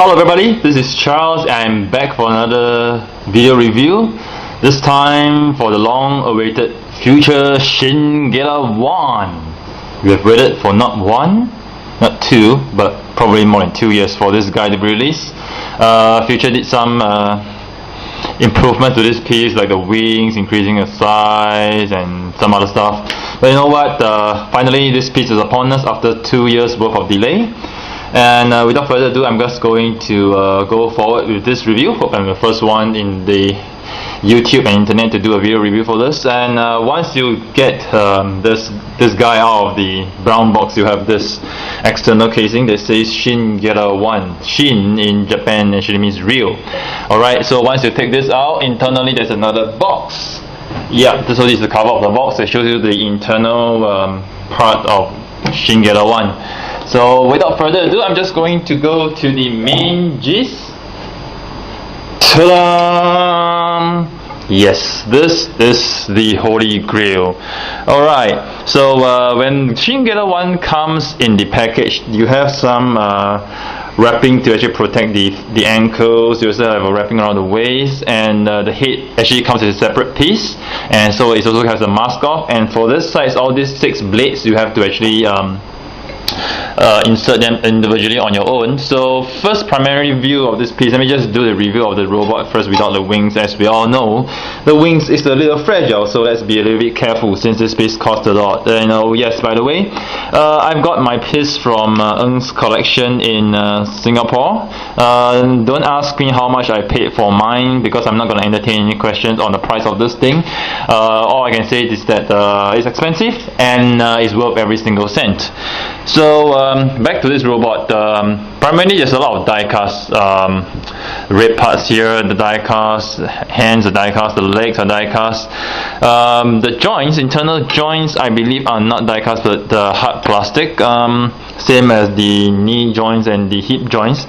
Hello everybody, this is Charles. I'm back for another video review. This time for the long-awaited Fewture Shin Getter 1. We have waited for not one, not two, but probably more than 2 years for this guy to be released. Fewture did some improvement to this piece, like the wings, increasing the size and some other stuff. But you know what, finally this piece is upon us after 2 years worth of delay. And without further ado, I'm just going to go forward with this review. Hope I'm the first one in the YouTube and internet to do a video review for this. And once you get this guy out of the brown box, you have this external casing that says Shin Getter 1. Shin in Japan actually means real. Alright, so once you take this out, internally there's another box. Yeah, so this is the cover of the box that shows you the internal part of Shin Getter 1. So without further ado, I'm just going to go to the main gist. Ta-da! Yes, this is the holy grail. Alright, so when Shin Getter 1 comes in the package, you have some wrapping to actually protect the ankles. You also have a wrapping around the waist, and the head actually comes as a separate piece, and so it also has a mask off. And for this size, all these 6 blades, you have to actually insert them individually on your own. So first primary view of this piece, let me just do the review of the robot first without the wings. As we all know, the wings is a little fragile, so let's be a little bit careful since this piece cost a lot. Yes, by the way, I've got my piece from Ng's collection in Singapore. Don't ask me how much I paid for mine, because I'm not going to entertain any questions on the price of this thing. All I can say is that it's expensive and it's worth every single cent. So back to this robot. Primarily there's a lot of die cast rib parts here. The die cast hands are die cast, the legs are die cast. The joints, internal joints, I believe are not die cast but hard plastic, same as the knee joints and the hip joints.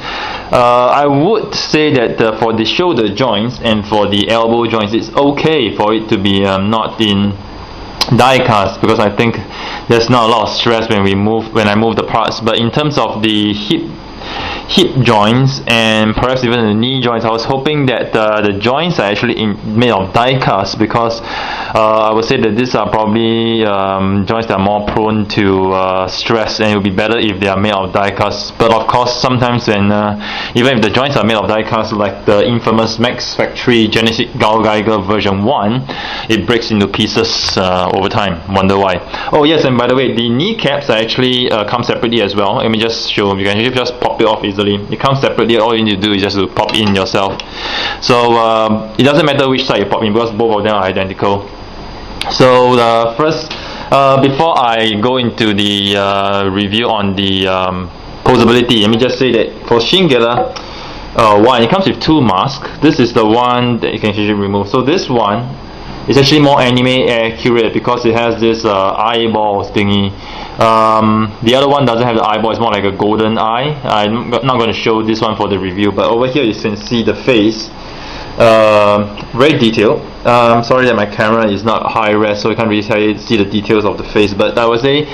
I would say that for the shoulder joints and for the elbow joints, it's okay for it to be not in die cast, because I think there's not a lot of stress when I move the parts. But in terms of the hip joints and perhaps even the knee joints, I was hoping that the joints are actually made of die cast, because I would say that these are probably joints that are more prone to stress, and it would be better if they are made of die cast. But of course, sometimes when even if the joints are made of die cast, like the infamous Max Factory Genesis Gao Geiger version 1, it breaks into pieces over time. Wonder why. Oh yes, and by the way, the kneecaps are actually come separately as well. Let me just show you. You can just pop it off easily. It comes separately. All you need to do is just to pop in yourself. So it doesn't matter which side you pop in, because both of them are identical. So first, before I go into the review on the posability, let me just say that for Shin Getter 1, it comes with 2 masks. This is the one that you can actually remove. So this one is actually more anime accurate because it has this eyeballs thingy. The other one doesn't have the eyeball, it's more like a golden eye. I'm not going to show this one for the review, but over here you can see the face. Very detailed. Sorry that my camera is not high res, so you can't really see the details of the face, but I would say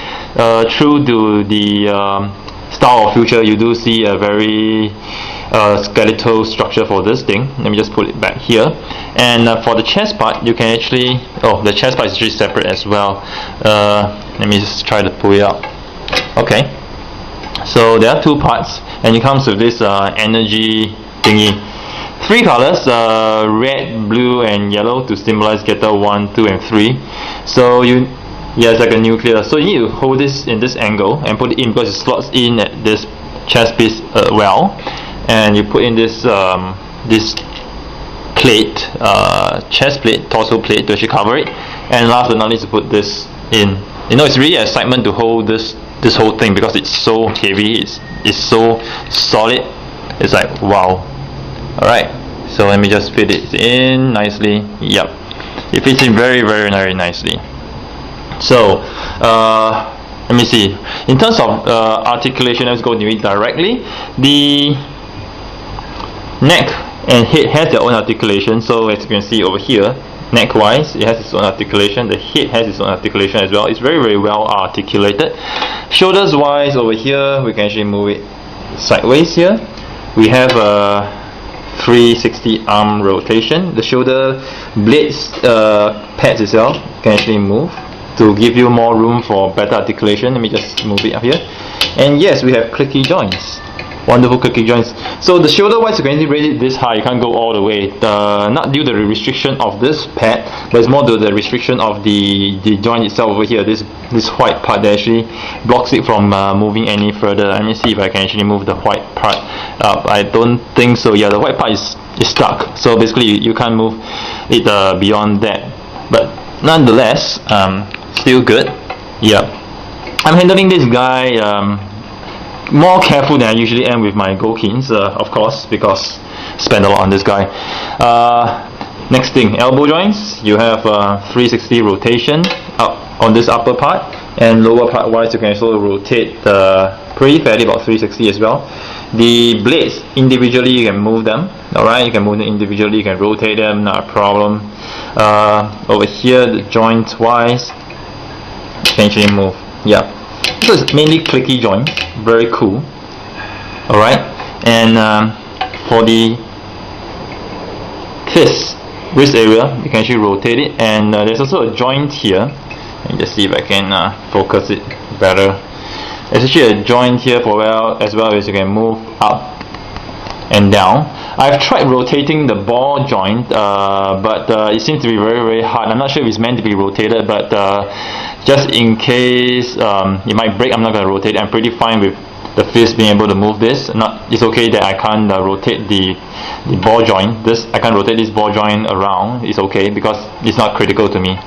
true to the style of Fewture, you do see a very skeletal structure for this thing. Let me just put it back here. And for the chest part, you can actually, the chest part is actually separate as well. Let me just try to pull it out. Okay, so there are 2 parts, and it comes with this energy thingy. 3 colors, red, blue and yellow, to symbolize Getter 1, 2 and 3. So it's like a nuclear. So you need to hold this in this angle and put it in, because it slots in at this chest piece well. And you put in this plate, chest plate, torso plate, to actually cover it. And last but not least, to put this in. You know, it's really an excitement to hold this whole thing, because it's so heavy, it's so solid. It's like wow. Alright, so let me just fit it in nicely. Yep, it fits in very, very, very nicely. So let me see. In terms of articulation, let's go to it directly. The neck and head has their own articulation. So as you can see over here, neck wise, it has its own articulation. The head has its own articulation as well. It's very, very well articulated. Shoulders wise, over here we can actually move it sideways here. we have a 360 arm rotation. The shoulder blades pads itself can actually move to give you more room for better articulation. Let me just move it up here. And yes, we have clicky joints. Wonderful clicky joints. So the shoulder wise, you can only raise it this high, you can't go all the way. Not due to the restriction of this pad, but it's more to the restriction of the joint itself over here. This white part that actually blocks it from moving any further. Let me see if I can actually move the white part up. I don't think so. Yeah, the white part is stuck. So basically you can't move it beyond that. But nonetheless, still good. Yeah. I'm handling this guy more careful than I usually am with my Gokins, of course, because I spend a lot on this guy. Next thing, elbow joints. You have 360 rotation up on this upper part, and lower part wise you can also rotate pretty fairly, about 360 as well. The blades individually you can move them. Alright, you can move them individually, you can rotate them, not a problem. Over here, the joint wise, you can actually move. Yeah. So it's mainly clicky joint, very cool. Alright, and for the wrist area, you can actually rotate it, and there's also a joint here. Let me just see if I can focus it better. There's actually a joint here as well as you can move up and down. I've tried rotating the ball joint, but it seems to be very, very hard. I'm not sure if it's meant to be rotated, but just in case it might break, I'm not going to rotate it. I'm pretty fine with the fist being able to move this. It's okay that I can't rotate the ball joint. I can't rotate this ball joint around. It's okay because it's not critical to me.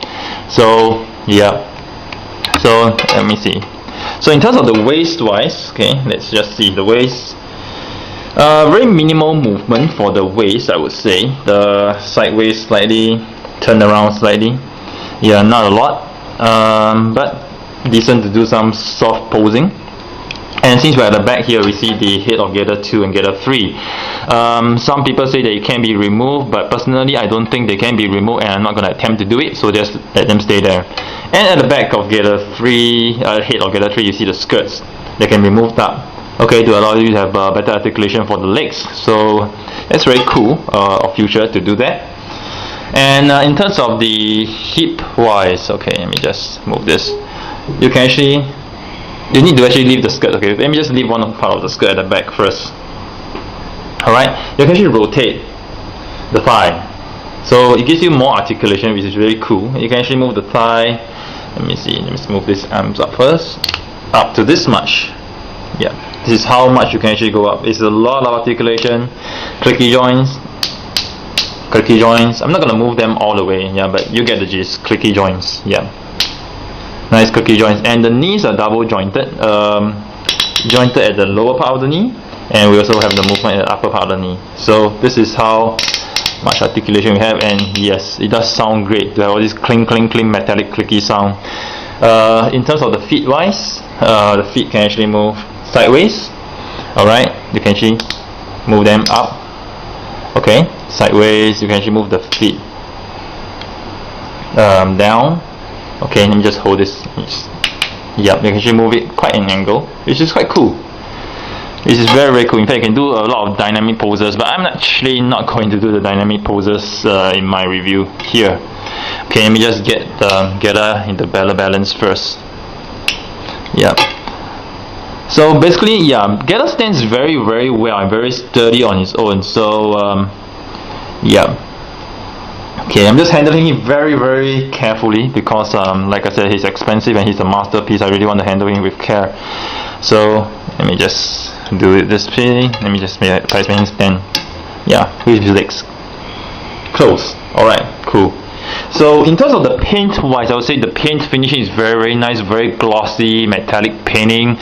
So yeah. So let me see. So in terms of the waist wise, okay, let's just see the waist. Very minimal movement for the waist, I would say. The sideways slightly, turn around slightly. Yeah, not a lot, but decent to do some soft posing. And since we're at the back here, we see the head of Getter 2 and Getter 3. Some people say that it can be removed, but personally I don't think they can be removed, and I'm not going to attempt to do it, so just let them stay there. And at the back of Getter 3, head of Getter 3, you see the skirts. They can be moved up, okay, to allow you to have better articulation for the legs. So that's very cool of Fewture to do that. And in terms of the hip wise, okay, let me just move this. You can actually, you need to actually leave the skirt. Okay, let me just leave one part of the skirt at the back first. Alright, you can actually rotate the thigh, so it gives you more articulation, which is really cool. You can actually move the thigh. Let me see, let me move this arms up first, up to this much. Yeah, this is how much you can actually go up. It's a lot of articulation. Clicky joints, clicky joints. I'm not going to move them all the way, yeah, but you get the gist. Clicky joints, yeah. Nice clicky joints. And the knees are double jointed. Jointed at the lower part of the knee, and we also have the movement at the upper part of the knee. So this is how much articulation we have, and yes, it does sound great to have all this cling, cling, cling, metallic, clicky sound. In terms of the feet wise, the feet can actually move sideways. Alright, you can actually move them up. Okay, sideways, you can actually move the feet down. Okay, let me just hold this. Yep, you can actually move it quite an angle, which is quite cool. This is very, very cool. In fact, you can do a lot of dynamic poses, but I'm actually not going to do the dynamic poses in my review here. Okay, let me just get the Getter into better balance first. Yeah. So basically, yeah, Getter stands very, very well and very sturdy on its own. So yeah. Okay, I'm just handling it very, very carefully because, like I said, he's expensive and he's a masterpiece. I really want to handle him with care. So let me just do it this way. Let me just make a tight stand. Yeah, with his legs close. Alright, cool. So in terms of the paint wise, I would say the paint finishing is very, very nice, very glossy, metallic painting.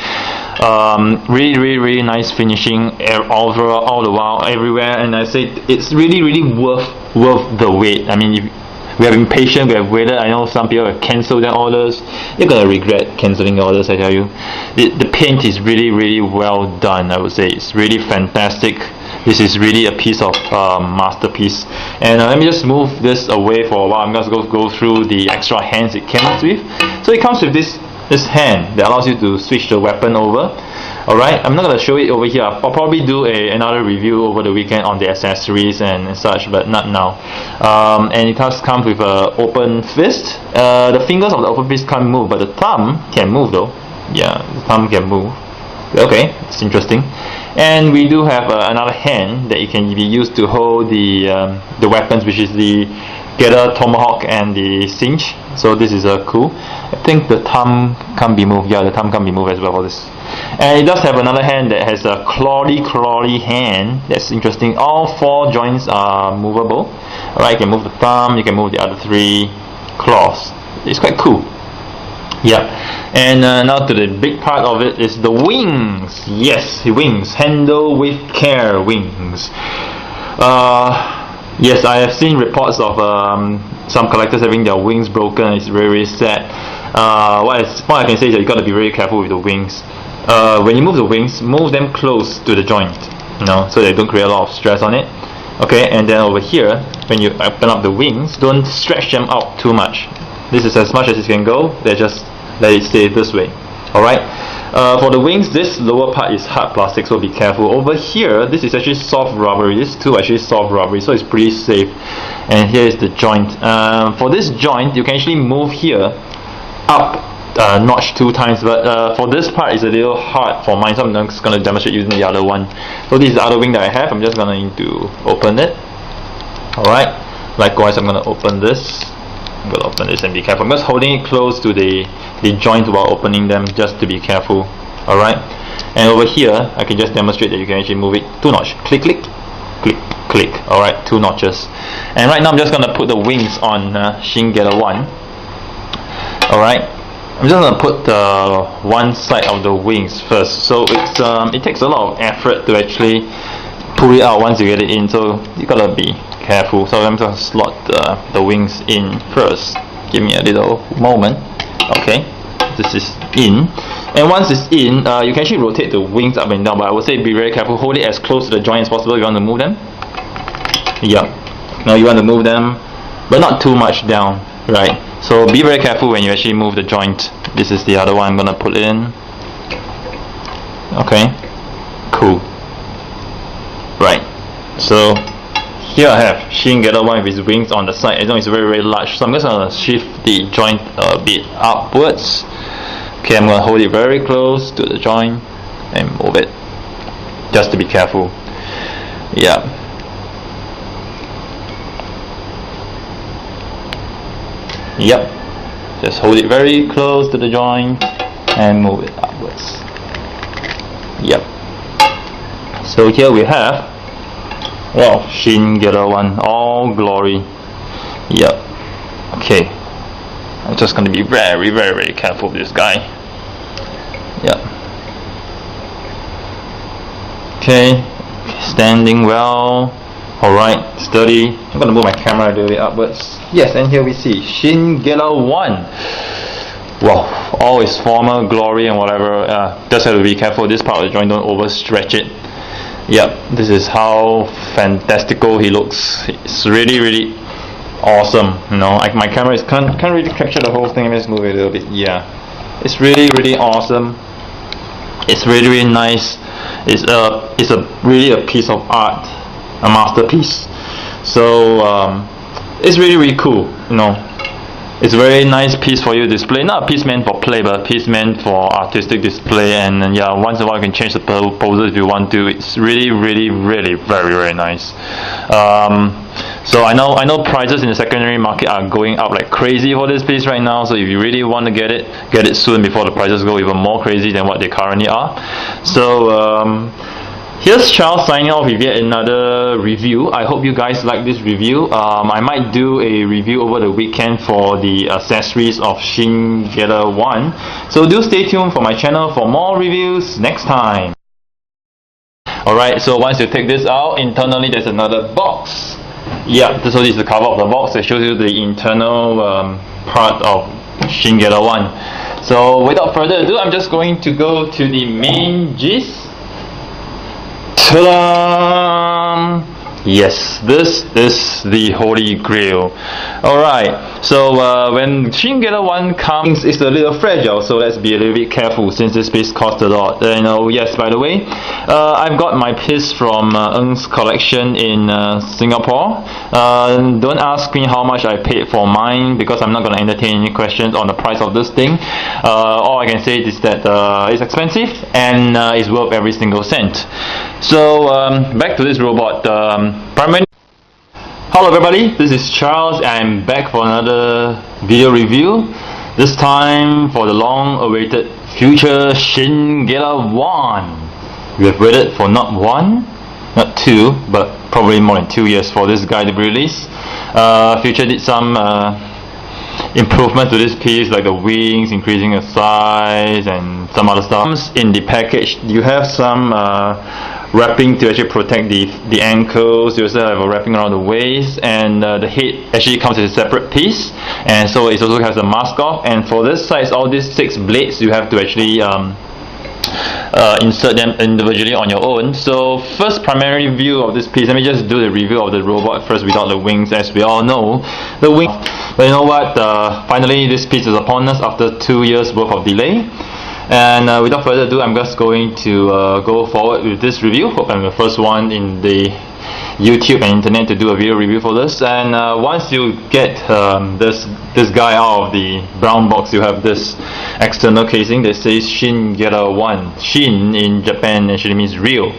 Really, really, really nice finishing overall, all the while, everywhere. And I say it's really, really worth the wait. I mean, if we have been patient, we have waited. I know some people have cancelled their orders. You're gonna regret cancelling your orders, I tell you. The paint is really, really well done. I would say it's really fantastic. This is really a piece of masterpiece. And let me just move this away for a while. I'm just going to go through the extra hands it comes with. So it comes with this hand that allows you to switch the weapon over. Alright, I'm not going to show it over here. I'll probably do another review over the weekend on the accessories and such, but not now. And it does come with an open fist. The fingers of the open fist can't move, but the thumb can move though. Yeah, the thumb can move. Okay, it's interesting. And we do have another hand that it can be used to hold the weapons, which is the Getter, Tomahawk, and the Cinch. So this is cool. I think the thumb can't be moved. Yeah, the thumb can't be moved as well for this. And it does have another hand that has a clawy hand. That's interesting. All 4 joints are movable. Alright, you can move the thumb, you can move the other 3 claws. It's quite cool. Yeah. And now to the big part of it is the wings. Yes, wings. Handle with care wings. Yes, I have seen reports of some collectors having their wings broken. It's very sad. What I can say is that you got to be very careful with the wings. When you move the wings, move them close to the joint, so they don't create a lot of stress on it. Okay, and then over here, when you open up the wings, don't stretch them out too much. This is as much as it can go. They just let it stay this way. Alright. For the wings, this lower part is hard plastic, so be careful. Over here, this is actually soft rubbery. These two are actually soft rubbery, so it's pretty safe. And here is the joint. For this joint, you can actually move here up notch 2 times, but for this part it's a little hard for mine, so I'm just going to demonstrate using the other one. So this is the other wing that I have. I'm just going to open it. Alright. Likewise, I'm going to open this. I'm going to open this and be careful. I'm just holding it close to the joint while opening them, just to be careful. Alright. And over here, I can just demonstrate that you can actually move it 2 notches. Click, click, click, click. Alright, 2 notches. And right now I'm just going to put the wings on Shin Getter 1. Alright. I'm just going to put one side of the wings first. So it takes a lot of effort to actually pull it out once you get it in, so you gotta be careful. So I'm going to slot the wings in first. Give me a little moment. Okay, this is in, and once it's in, you can actually rotate the wings up and down, but I would say be very careful. Hold it as close to the joint as possible if you want to move them. Yeah, now you want to move them, but not too much down, right? So be very careful when you actually move the joint. This is the other one I'm gonna put in. Okay, cool. Right, so here I have Shin Getter 1 with his wings on the side. I know it's very large, so I'm just gonna shift the joint a bit upwards. Okay, I'm gonna hold it very close to the joint and move it, just to be careful. Yeah. Yep, just hold it very close to the joint and move it upwards. Yep. So here we have, wow, Shin Getter 1, all glory. Yep. Okay, I'm just going to be very careful with this guy. Yep. Okay, standing well. Alright, sturdy. I'm going to move my camera a little bit upwards. Yes, and here we see Shin Getter 1. Wow, all its former glory and whatever. Just have to be careful. This part of the joint, don't overstretch it. Yep, this is how fantastical he looks. It's really awesome. My camera can't really capture the whole thing. Let's move it a little bit. Yeah, it's really awesome. It's really nice. It's really a piece of art. A masterpiece. So it's really cool. It's a very nice piece for you to display. Not a piece meant for play, but a piece meant for artistic display. And yeah, once in a while you can change the poses if you want to. It's really very nice. So I know prices in the secondary market are going up like crazy for this piece right now. So if you really want to get it soon before the prices go even more crazy than what they currently are. So here's Charles signing off with yet another review. I hope you guys like this review. I might do a review over the weekend for the accessories of Shin Getter 1. So do stay tuned for my channel for more reviews next time. Alright, so once you take this out, internally there's another box. Yeah, so this is the cover of the box that shows you the internal part of Shin Getter 1. So without further ado, I'm just going to go to the main gist. Ta-da! Yes, this is the holy grail. Alright, so when Shin Getter 1 comes, it's a little fragile, so let's be a little bit careful since this piece costs a lot. Yes, by the way, I've got my piece from Ng's collection in Singapore. Don't ask me how much I paid for mine because I'm not going to entertain any questions on the price of this thing. All I can say is that it's expensive and it's worth every single cent. So back to this robot. Hello everybody, this is Charles and I'm back for another video review. This time for the long awaited Fewture Shin Getter 1. We have waited for not one, not two, but probably more than 2 years for this guy to be released. Fewture did some improvement to this piece, like the wings, increasing the size and some other stuff. In the package you have some wrapping to actually protect the ankles. You also have a wrapping around the waist, and the head actually comes in a separate piece, and so it also has a mask off. And for this size, all these 6 blades you have to actually insert them individually on your own. So first primary view of this piece, let me just do the review of the robot first without the wings. As we all know, the wing, but you know what, finally this piece is upon us after 2 years worth of delay. And without further ado, I'm just going to go forward with this review. Hope I'm the first one in the YouTube and internet to do a video review for this. And once you get this guy out of the brown box, you have this external casing that says Shin Getter 1. Shin in Japan actually means real.